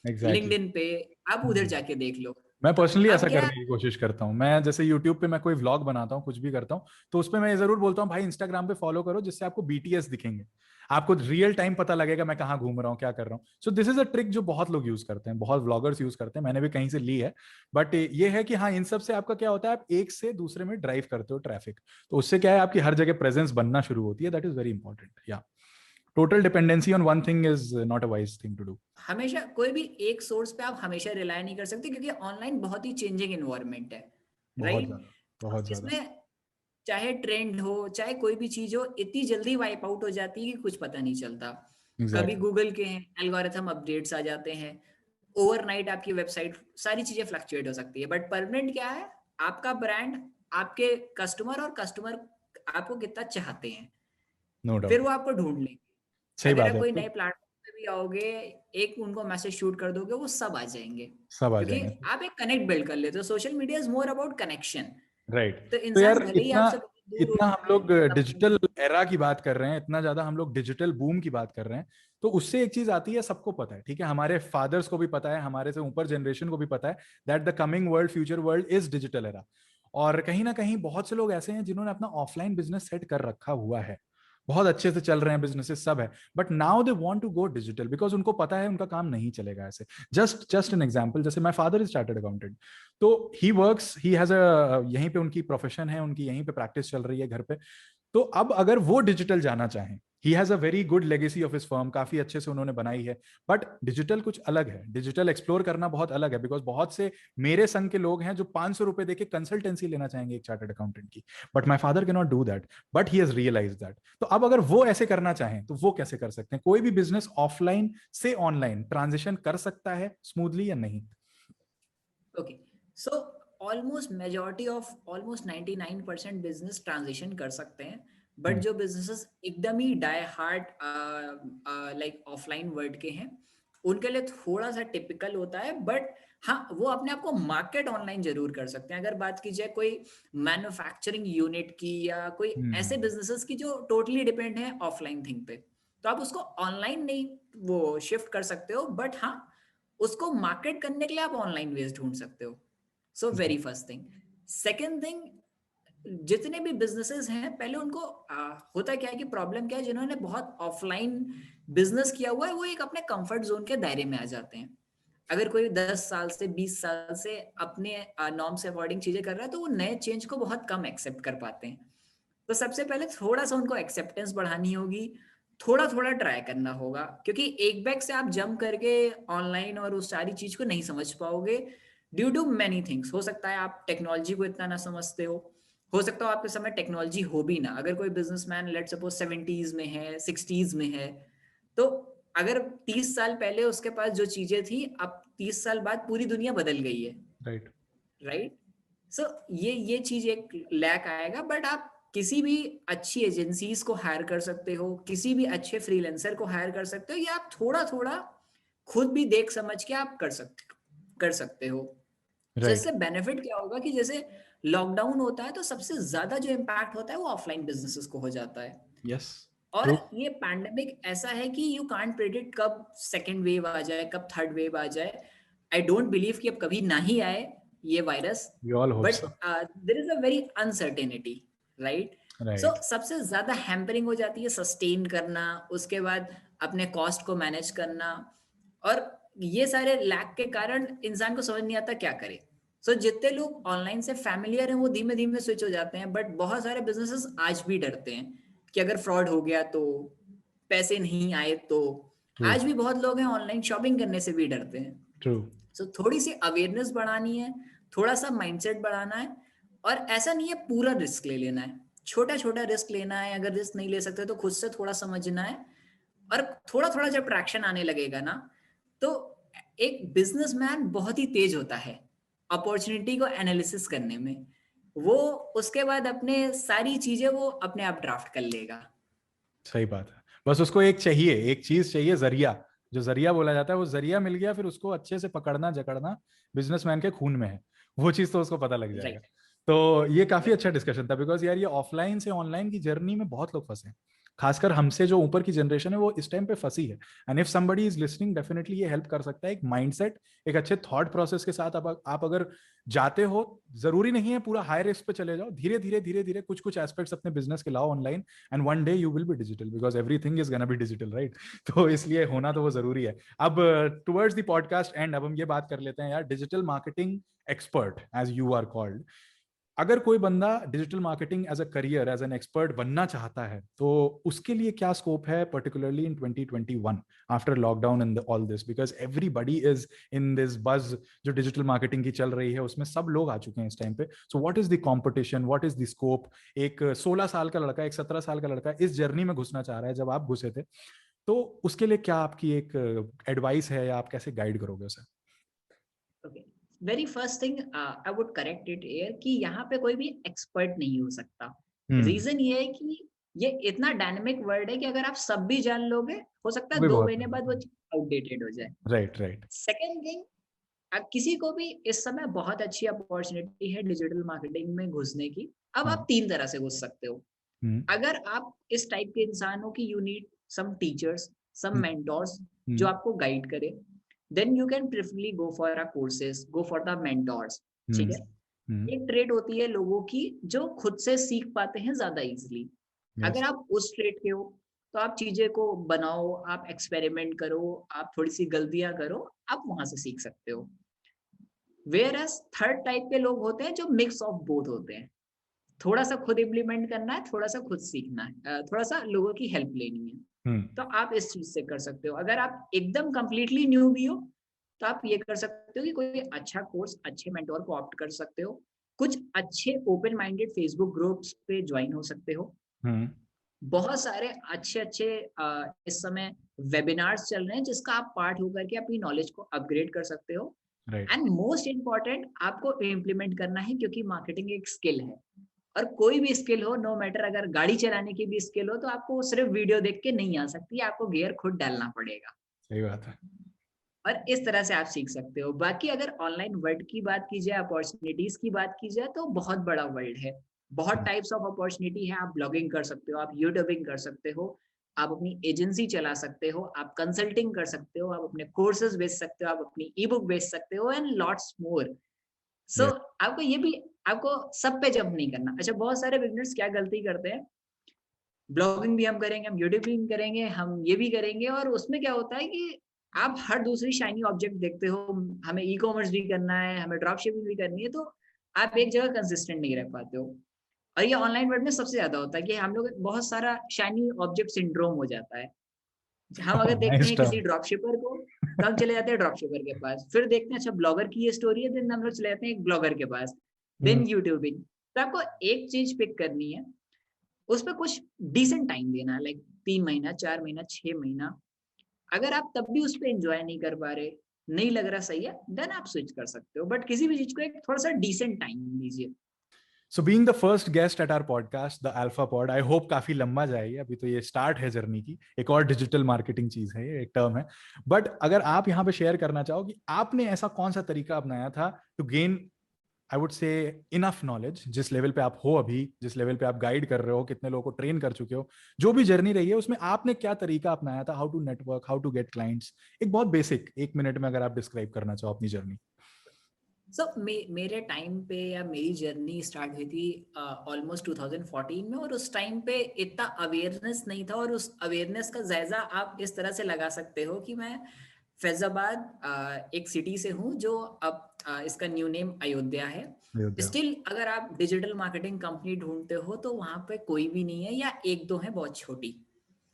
एग्जैक्टली। लिंक्डइन पे, आप उधर जाके देख लो। मैं तो पर्सनली अब ऐसा क्या, करने की कोशिश करता हूँ। मैं जैसे यूट्यूब पे मैं कोई व्लॉग बनाता हूँ, कुछ भी करता हूँ, तो उस पे मैं ये जरूर बोलता हूँ भाई इंस्टाग्राम पे फॉलो करो, जिससे आपको बीटीएस दिखेंगे, आपको रियल टाइम पता लगेगा मैं कहाँ घूम रहा हूँ, क्या कर रहा हूँ। सो दिस इज अ ट्रिक जो बहुत लोग यूज करते हैं, बहुत व्लॉगर्स यूज करते हैं, मैंने भी कहीं से ली है। बट ये है कि हाँ, इन सब से आपका क्या होता है, आप एक से दूसरे में ड्राइव करते हो ट्रैफिक, तो उससे क्या है, आपकी हर जगह प्रेजेंस बनना शुरू होती है। That is very important. या total dependency on one thing is not a wise thing to do. हमेशा कोई भी एक सोर्स पे आप हमेशा रिलाय नहीं कर सकते, क्योंकि ऑनलाइन बहुत ही चेंजिंग इन्वायरमेंट है, बहुत राइट। ज्यादा, बहुत ज्यादा। इसमें चाहे ट्रेंड हो, चाहे कोई भी चीज हो, इतनी जल्दी वाइप आउट हो जाती है कि कुछ पता नहीं चलता। कभी एग्जैक्टली। गूगल के हैं एल्गोरिथम अपडेट्स आ जाते हैं, ओवरनाइट आपकी वेबसाइट, सारी चीजें फ्लक्चुएट हो सकती है, बट परमानेंट क्या है, आपका ब्रांड, आपके कस्टमर, और कस्टमर आपको कितना चाहते हैं, नो फिर डाउट। वो आपको ढूंढ लेंगे। सही अगर बात आप है कोई तो। नए प्लेटफॉर्म पे भी आओगे, एक उनको मैसेज शूट कर दोगे, वो सब आ जाएंगे, सब आ क्योंकि जाएंगे। आप एक कनेक्ट बिल्ड कर लेते हो। Social media is more about connection. Right. तो तो इंसान यार भले ही इतना आपसे बहुत दूर हो इतना हम जाए, लोग तब डिजिटल एरा की बात कर रहे हैं, इतना ज्यादा हम लोग डिजिटल बूम की बात कर रहे हैं, तो उससे एक चीज आती है, सबको पता है, ठीक है, हमारे फादर्स को भी पता है, हमारे से ऊपर जनरेशन को भी पता है that the coming world, future world is digital era. और कहीं ना कहीं बहुत से लोग ऐसे हैं जिन्होंने अपना ऑफलाइन बिजनेस सेट कर रखा हुआ है, बहुत अच्छे से चल रहे हैं, बिजनेसेस सब है, but now they want to go digital because उनको पता है उनका काम नहीं चलेगा ऐसे। जस्ट एन एग्जांपल, जैसे my father is chartered accountant, तो he works, he has a, यहीं पे उनकी प्रोफेशन है, उनकी यहीं पे प्रैक्टिस चल रही है घर पे। तो अब अगर वो डिजिटल जाना चाहें, he has a very good legacy of his firm, काफी अच्छे से उन्होंने बनाई है, बट डिजिटल कुछ अलग है, डिजिटल एक्सप्लोर करना बहुत अलग है, बिकॉज बहुत से मेरे संग के लोग हैं जो 500 रुपए देके कंसल्टेंसी लेना चाहेंगे एक चार्टर्ड अकाउंटेंट की, but my father can not do that, but he has realise that. तो अब अगर वो ऐसे करना चाहें तो वो कैसे कर सकते हैं? कोई भी बिजनेस ऑफलाइन से ऑनलाइन ट्रांजिशन कर सकता है स्मूथली या नहीं? Okay. So almost majority of almost 99% business transition कर सकते हैं, बट हम्म। जो बिजनेसेस एकदम ही die hard like offline world के हैं, उनके लिए थोड़ा सा टिपिकल होता है, बट हाँ, वो अपने आप को मार्केट ऑनलाइन जरूर कर सकते हैं। अगर बात की जाए कोई मैन्युफैक्चरिंग यूनिट की, या कोई ऐसे हम्म। बिजनेसेस की जो टोटली डिपेंड है ऑफलाइन थिंग पे, तो आप उसको ऑनलाइन नहीं वो शिफ्ट कर सकते हो, बट हाँ, उसको मार्केट करने के लिए आप ऑनलाइन वेज ढूंढ सकते हो। So very first thing. Second thing, जितने भी बिजनेसेस हैं, पहले उनको होता क्या है कि प्रॉब्लम क्या है, जिन्होंने बहुत ऑफलाइन बिजनेस किया हुआ है, वो एक अपने कंफर्ट जोन के दायरे में आ जाते हैं। अगर कोई 10 साल से 20 साल से अपने नॉर्म से अकॉर्डिंग चीजें कर रहा है, तो वो नए चेंज को बहुत कम एक्सेप्ट कर पाते हैं। तो सबसे पहले थोड़ा सा उनको एक्सेप्टेंस बढ़ानी होगी, थोड़ा थोड़ा ट्राई करना होगा, क्योंकि एक बैग से आप जंप करके ऑनलाइन और उस सारी चीज को नहीं समझ पाओगे। ड्यू टू मैनी थिंग्स, हो सकता है आप टेक्नोलॉजी को इतना ना समझते हो सकता हो आपके समय टेक्नोलॉजी हो भी ना। अगर कोई बिजनेसमैन लेट सपोज 70s में है, 60s में है, तो अगर 30 साल पहले उसके पास जो चीजें थी, अब 30 साल बाद पूरी दुनिया बदल गई है, राइट। राइट। सो ये चीज एक लैक आएगा, बट आप किसी भी अच्छी एजेंसीज को हायर कर सकते हो, किसी भी अच्छे फ्रीलांसर को हायर कर सकते हो, या आप थोड़ा थोड़ा खुद भी देख समझ के आप कर सकते हो। सो राइट। इससे बेनिफिट क्या होगा कि जैसे लॉकडाउन होता है, तो सबसे ज्यादा जो इम्पैक्ट होता है वो ऑफलाइन बिजनेसेस को हो जाता है। यस। और ट्रू। ये पैंडेमिक ऐसा है कि यू कांट प्रेडिक्ट कब सेकेंड वेव आ जाए, कब थर्ड वेव आ जाए। आई डोंट बिलीव कि अब कभी ना ही आए ये virus, we all hope but so. There is a very uncertainty, right. So right. सबसे ज्यादा हैम्परिंग हो जाती है सस्टेन करना, उसके बाद अपने कॉस्ट को मैनेज करना, और ये सारे लैक के कारण इंसान को समझ नहीं आता क्या करे। सो जितने लोग ऑनलाइन से फैमिलियर हैं, वो धीमे धीमे स्विच हो जाते हैं, बट बहुत सारे बिजनेसेस आज भी डरते हैं कि अगर फ्रॉड हो गया तो, पैसे नहीं आए तो। ट्रू। आज भी बहुत लोग हैं ऑनलाइन शॉपिंग करने से भी डरते हैं। ट्रू। सो थोड़ी सी अवेयरनेस बढ़ानी है, थोड़ा सा माइंडसेट बढ़ाना है, और ऐसा नहीं है पूरा रिस्क ले लेना है, छोटा छोटा रिस्क लेना है। अगर रिस्क नहीं ले सकते तो खुद से थोड़ा समझना है, और थोड़ा थोड़ा जब ट्रैक्शन आने लगेगा ना, तो एक बिजनेसमैन बहुत ही तेज होता है अपॉर्चुनिटी को एनालिसिस करने में। वो उसके बाद अपने सारी चीजें वो अपने आप ड्राफ्ट कर लेगा। सही बात है, बस उसको एक चीज चाहिए, जरिया। जो जरिया बोला जाता है, वो जरिया मिल गया, फिर उसको अच्छे से पकड़ना जकड़ना बिजनेसमैन के खून में है, वो चीज तो उसको पता लग जाएगा। राइट। तो ये काफी अच्छा डिस्कशन था, बिकॉज यार ये ऑफलाइन से ऑनलाइन की जर्नी में बहुत लोग फंसे हैं। खासकर हमसे जो ऊपर की जनरेशन है वो इस टाइम पे फंसी है। And if somebody is listening, definitely ये हेल्प कर सकता है। एक माइंडसेट, एक अच्छे थॉट प्रोसेस के साथ आप अगर जाते हो, जरूरी नहीं है पूरा हाई रिस्क पे चले जाओ, धीरे धीरे धीरे धीरे कुछ कुछ एस्पेक्ट्स अपने बिजनेस के लाओ online, and one day you will be digital, because everything is gonna be digital, right? तो इसलिए होना तो वो जरूरी है। अब टुवर्ड्स द पॉडकास्ट एंड, अब हम ये बात कर लेते हैं यार, digital marketing expert as you are called. अगर कोई बंदा digital marketing as a career, as an expert बनना चाहता है, तो उसके लिए क्या स्कोप है, particularly in 2021 after lockdown and all this, because everybody is in this buzz जो डिजिटल मार्केटिंग की चल रही है, उसमें सब लोग आ चुके हैं इस टाइम पे। So what is the competition, what is the scope? एक 16 साल का लड़का, एक 17 साल का लड़का इस जर्नी में घुसना चाह रहा है, जब आप घुसे थे, तो उसके लिए क्या आपकी एक एडवाइस है, या आप कैसे गाइड करोगे उसे? Okay, very first thing I would correct it air कि यहाँ पे कोई भी एक्सपर्ट नहीं हो सकता। हम्म। रीजन ये है कि ये इतना डायनेमिक वर्ड है कि अगर आप सब भी जान लोगे, हो सकता वो है भी दो बहुत महीने बाद वो आउटडेटेड हो जाए। Right, right. सेकेंड थिंग, अब किसी को भी इस समय बहुत अच्छी अपॉर्चुनिटी है डिजिटल मार्केटिंग में घुसने की। अब आप हाँ। तीन तरह से घुस सकते हो। हम्म। अगर आप इस टाइप के इंसान हो कि you need some teachers, some hmm. Mentors जो हम्म। आपको गाइड करे, then you can preferably go for a courses, go for the mentors. ठीक हम्म। है। हम्म। एक ट्रेड होती है लोगों की जो खुद से सीख पाते हैं ज्यादा इजीली। अगर यस। आप उस ट्रेड के हो तो आप चीजें को बनाओ, आप एक्सपेरिमेंट करो, आप थोड़ी सी गलतियां करो, आप वहां से सीख सकते हो। वेयर एज थर्ड टाइप के लोग होते हैं जो मिक्स ऑफ बोथ होते हैं। थोड़ा सा खुद इम्प्लीमेंट करना है, थोड़ा सा खुद सीखना है, थोड़ा सा लोगों की हेल्प लेनी है। हम्म। तो आप इस चीज से कर सकते हो। अगर आप एकदम कंप्लीटली न्यू भी हो तो आप ये कर सकते हो कि कोई अच्छा कोर्स, अच्छे मेंटोर को ऑप्ट कर सकते हो। कुछ अच्छे ओपन माइंडेड फेसबुक ग्रुप्स पे ज्वाइन हो सकते हो। हम्म। बहुत सारे अच्छे अच्छे इस समय वेबिनार्स चल रहे हैं जिसका आप पार्ट होकर के अपनी नॉलेज को अपग्रेड कर सकते हो। राइट। एंड मोस्ट इम्पॉर्टेंट, आपको इम्प्लीमेंट करना है, क्योंकि मार्केटिंग एक स्किल है। और कोई भी स्किल हो, नो मैटर, अगर गाड़ी चलाने की भी स्किल हो तो आपको सिर्फ वीडियो देख के नहीं आ सकती, आपको गियर खुद डालना पड़ेगा। सही बात है। और इस तरह से आप सीख सकते हो। बाकी अगर ऑनलाइन वर्ल्ड की बात की जाए, अपॉर्चुनिटीज की बात की जाए, तो बहुत बड़ा वर्ल्ड है। बहुत हम्म। टाइप्स ऑफ अपॉर्चुनिटी है। आप ब्लॉगिंग कर सकते हो, आप यूट्यूबिंग कर सकते हो, आप अपनी एजेंसी चला सकते हो, आप कंसल्टिंग कर सकते हो, आप अपने कोर्सेज बेच सकते हो, आप अपनी ई बुक बेच सकते हो, and lots more. So Yes. आपको ये भी, आपको सब पे जंप नहीं करना। अच्छा, बहुत सारे बिगनर्स क्या गलती करते हैं, ब्लॉगिंग भी हम करेंगे, हम यूट्यूबिंग भी करेंगे, हम ये भी करेंगे, और उसमें क्या होता है कि आप हर दूसरी शाइनी ऑब्जेक्ट देखते हो। हमें ई कॉमर्स भी करना है, हमें ड्रॉप शिपिंग भी करनी है, तो आप एक जगह कंसिस्टेंट नहीं रह पाते हो। और ये ऑनलाइन वर्ल्ड में सबसे ज्यादा होता है कि हम लोग बहुत सारा शाइनी ऑब्जेक्ट सिंड्रोम हो जाता है। हम Oh, अगर देखते nice हैं किसी term. ड्रॉप शिपर को, तो हम चले जाते हैं ड्रॉप शिपर के पास, फिर देखते हैं अच्छा ब्लॉगर की ये स्टोरी है, देन हम लोग चले जाते हैं एक ब्लॉगर के पास, हम्म। Then YouTubing. तो आपको एक चीज पिक करनी है, उस पर कुछ डिसेंट टाइम देना है, लाइक 3 महीना, 4 महीना, 6 महीना। अगर आप तब भी उस पर एंजॉय नहीं कर पा रहे, नहीं लग रहा सही है, देन आप स्विच कर सकते हो, बट किसी भी चीज को एक थोड़ा सा डिसेंट टाइम दीजिए। So being the first guest at our podcast, the Alpha Pod, I hope काफी लंबा जाएगी, अभी तो ये स्टार्ट है जर्नी की, एक और डिजिटल मार्केटिंग चीज है, ये एक टर्म है। बट अगर आप यहाँ पे शेयर करना चाहो कि आपने ऐसा कौन सा तरीका अपनाया था to gain, I would say, enough knowledge, जिस लेवल पे आप हो अभी, जिस लेवल पे आप गाइड कर रहे हो, कितने लोगों को ट्रेन कर चुके हो, जो भी जर्नी रही है उसमें आपने क्या तरीका अपनाया था, how to network, how to get clients, एक बहुत बेसिक 1 मिनट में अगर आप डिस्क्राइब करना चाहो अपनी जर्नी। सो मेरे टाइम पे, या मेरी जर्नी स्टार्ट हुई थी ऑलमोस्ट 2014 में, और उस टाइम पे इतना अवेयरनेस नहीं था। और उस अवेयरनेस का जायजा आप इस तरह से लगा सकते हो कि मैं फैजाबाद एक सिटी से हूँ जो अब इसका न्यू नेम अयोध्या है। अयोध्या। स्टिल अगर आप डिजिटल मार्केटिंग कंपनी ढूंढते हो तो वहां पे कोई भी नहीं है, या एक दो है बहुत छोटी।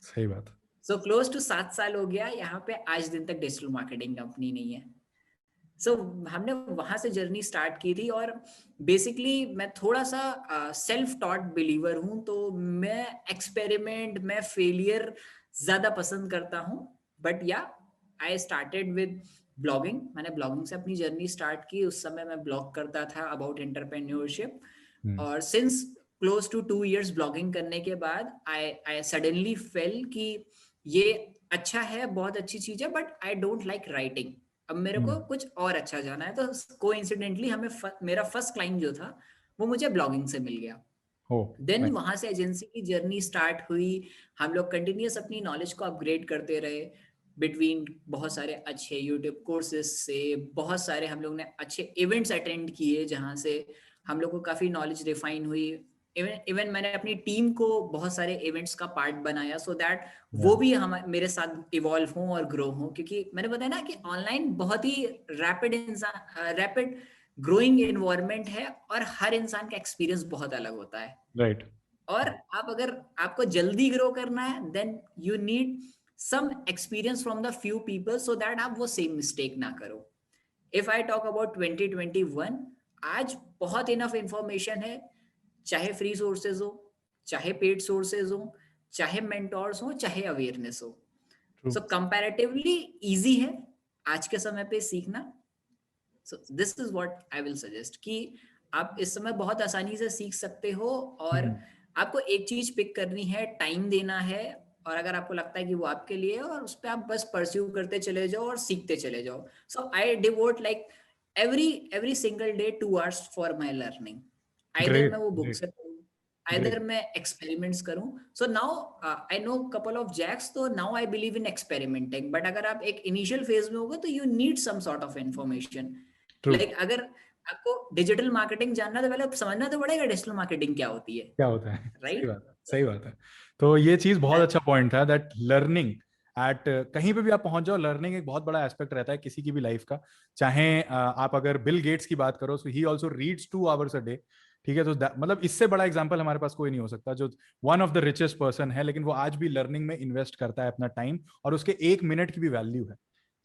सही बात। सो क्लोज टू 7 साल हो गया यहाँ पे, आज दिन तक डिजिटल मार्केटिंग कंपनी नहीं है। सो हमने वहां से जर्नी स्टार्ट की थी। और बेसिकली मैं थोड़ा सा सेल्फ टॉट बिलीवर हूँ, तो मैं एक्सपेरिमेंट, मैं फेलियर ज्यादा पसंद करता हूँ। बट या आई स्टार्टेड विद ब्लॉगिंग। मैंने ब्लॉगिंग से अपनी जर्नी स्टार्ट की। उस समय मैं ब्लॉग करता था अबाउट एंटरप्रेन्योरशिप, और since close to 2 years blogging करने के बाद आई सडनली फेल कि ये अच्छा है, बहुत अच्छी चीज है, but I don't like writing. अब मेरे को कुछ और अच्छा जाना है। तो कोइंसिडेंटली मेरा फर्स्ट क्लाइंट जो था वो मुझे ब्लॉगिंग से मिल गया। देन वहां से एजेंसी की जर्नी स्टार्ट हुई। हम लोग कंटिन्यूस अपनी नॉलेज को अपग्रेड करते रहे बिटवीन बहुत सारे अच्छे यूट्यूब कोर्सेज से। बहुत सारे हम लोग ने अच्छे इवेंट्स अटेंड किए जहाँ से हम लोग को काफ़ी नॉलेज रिफाइन हुई। इवन मैंने अपनी टीम को बहुत सारे इवेंट्स का पार्ट बनाया, सो दैट वो भी हम मेरे साथ इवॉल्व हों और ग्रो हों। क्योंकि मैंने बताया ना कि ऑनलाइन बहुत ही रैपिड ग्रोइंग एनवायरनमेंट है, और हर इंसान का एक्सपीरियंस बहुत अलग होता है। राइट। और आप अगर आपको जल्दी ग्रो करना है, then you need some experience from the few people, so that आप वो सेम मिस्टेक ना करो। इफ आई टॉक अबाउट 2021, आज बहुत इनफ इंफॉर्मेशन है, चाहे फ्री सोर्सेज हो, चाहे पेड सोर्सेज हो, चाहे मेंटोर्स हो, चाहे अवेयरनेस हो। सो कंपैरेटिवली इजी है आज के समय पे सीखना। सो this is what I will suggest कि आप इस समय बहुत आसानी से सीख सकते हो, और आपको एक चीज पिक करनी है, टाइम देना है, और अगर आपको लगता है कि वो आपके लिए है, और उस पर आप बस परस्यू करते चले जाओ और सीखते चले जाओ। So I devote like every single day 2 hours for my learning. Either मैं वो बुक से पढूं, आइदर मैं एक्सपेरिमेंट्स करूं। So now I know couple of jacks, तो now I believe in experimenting. But अगर आप एक इनिशियल फेज में होगे तो you need some sort of information. Like अगर आपको डिजिटल मार्केटिंग जानना, तो पहले समझना तो पड़ेगा डिजिटल मार्केटिंग क्या होती है, क्या होता है। सही राइट? बात है, सही बात है। तो ये चीज बहुत अच्छा पॉइंट था, दैट लर्निंग एट कहीं पे भी आप पहुंच जाओ, लर्निंग एक बहुत बड़ा एस्पेक्ट रहता है किसी की भी लाइफ का। चाहे आप अगर बिल गेट्स की बात करो, so he also reads 2 hours a day. ठीक है, तो मतलब इससे बड़ा एग्जाम्पल हमारे पास कोई नहीं हो सकता, जो one of the richest person है, लेकिन वो आज भी लर्निंग में इन्वेस्ट करता है अपना टाइम, और उसके 1 मिनट की भी वैल्यू है।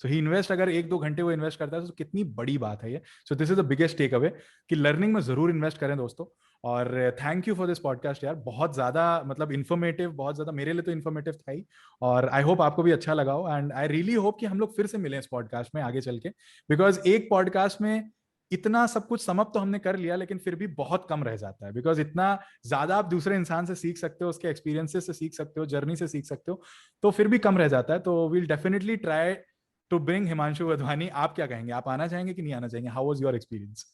सो ही इन्वेस्ट, अगर 1-2 घंटे वो इन्वेस्ट करता है तो कितनी बड़ी बात है ये। So this is the biggest takeaway कि लर्निंग में जरूर इन्वेस्ट करें दोस्तों। और thank you for this podcast यार, बहुत ज्यादा मतलब इन्फॉर्मेटिव, बहुत ज्यादा मेरे लिए तो इन्फॉर्मेटिव था ही, और आई होप आपको भी अच्छा लगा हो। एंड आई रियली होप कि हम लोग फिर से मिलें इस पॉडकास्ट में आगे चल के, बिकॉज एक पॉडकास्ट में इतना सब कुछ समअप तो हमने कर लिया, लेकिन फिर भी बहुत कम रह जाता है, बिकॉज इतना ज्यादा आप दूसरे इंसान से सीख सकते हो, उसके एक्सपीरियंसेस से सीख सकते हो, जर्नी से सीख सकते हो, तो फिर भी कम रह जाता है। तो we'll definitely try to bring Himanshu Wadhwani. आप क्या कहेंगे, आप आना चाहेंगे कि नहीं आना चाहेंगे? How was your experience?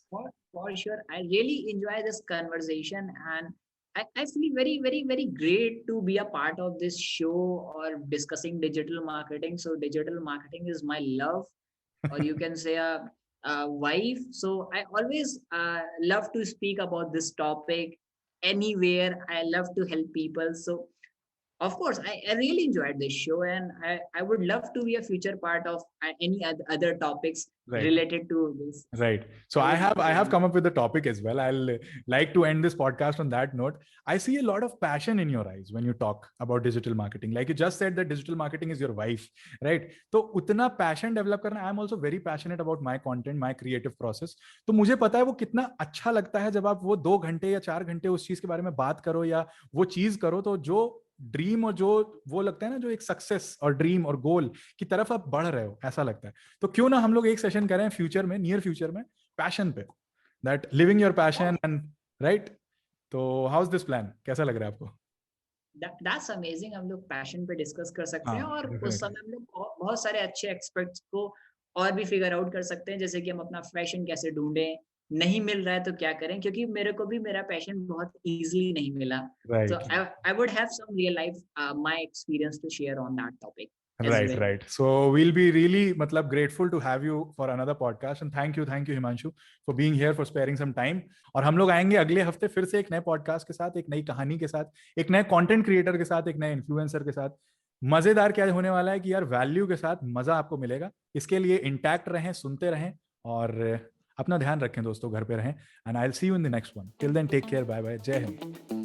For sure, I really enjoy this conversation, and I feel very, very, very great to be a part of this show or discussing digital marketing. So digital marketing is my love, or you can say a wife. So I always love to speak about this topic anywhere. I love to help people. So of course, I really enjoyed this show, and I would love to be a future part of any other topics Right. related to this. Right. So I would I love have to. come up with the topic as well. I'll like to end this podcast on that note. I see a lot of passion in your eyes when you talk about digital marketing. Like you just said that digital marketing is your wife, right? तो उतना passion develop करना, I am also very passionate about my content, my creative process. तो मुझे पता है वो कितना अच्छा लगता है जब आप वो 2 घंटे या 4 घंटे उस चीज के बारे में बात करो या वो चीज करो, तो जो ड्रीम और जो वो लगता है ना, जो एक सक्सेस और ड्रीम और गोल की तरफ आप बढ़ रहे हो, ऐसा लगता है। तो क्यों ना हम लोग एक सेशन करें फ्यूचर में, नियर फ्यूचर में, पैशन पे, that living your passion and right. तो हाउ इज दिस प्लान, कैसा लग रहा है आपको? That's amazing। हम लोग पैशन पे डिस्कस कर सकते हैं, हाँ, और उस डेफिनेटली। समय हम लोग बहुत सारे अच्छे एक्सपर्ट्स को और भी फिगर आउट कर सकते हैं, जैसे कि हम अपना पैशन कैसे ढूंढें, नहीं मिल रहा है तो क्या करें, क्योंकि मेरे को भी मेरा पैशन बहुत इजीली नहीं मिला। So right, I would have some real life my experience to share on that topic as right, well. right. So we'll be really मतलब grateful to have you for another podcast, and thank you Himanshu for being here, for sparing some time. और हम लोग आएंगे अगले हफ्ते फिर से एक नए पॉडकास्ट के साथ, एक नई कहानी के साथ, एक नए कंटेंट क्रिएटर के साथ, एक नए इन्फ्लुएंसर के साथ। मजेदार क्या होने वाला है कि यार वैल्यू के साथ मजा आपको मिलेगा। इसके लिए इंटैक्ट रहें, सुनते रहें, और अपना ध्यान रखें दोस्तों, घर पे रहें। And I will see you in the next one. Till then take care, bye bye, जय हिंद।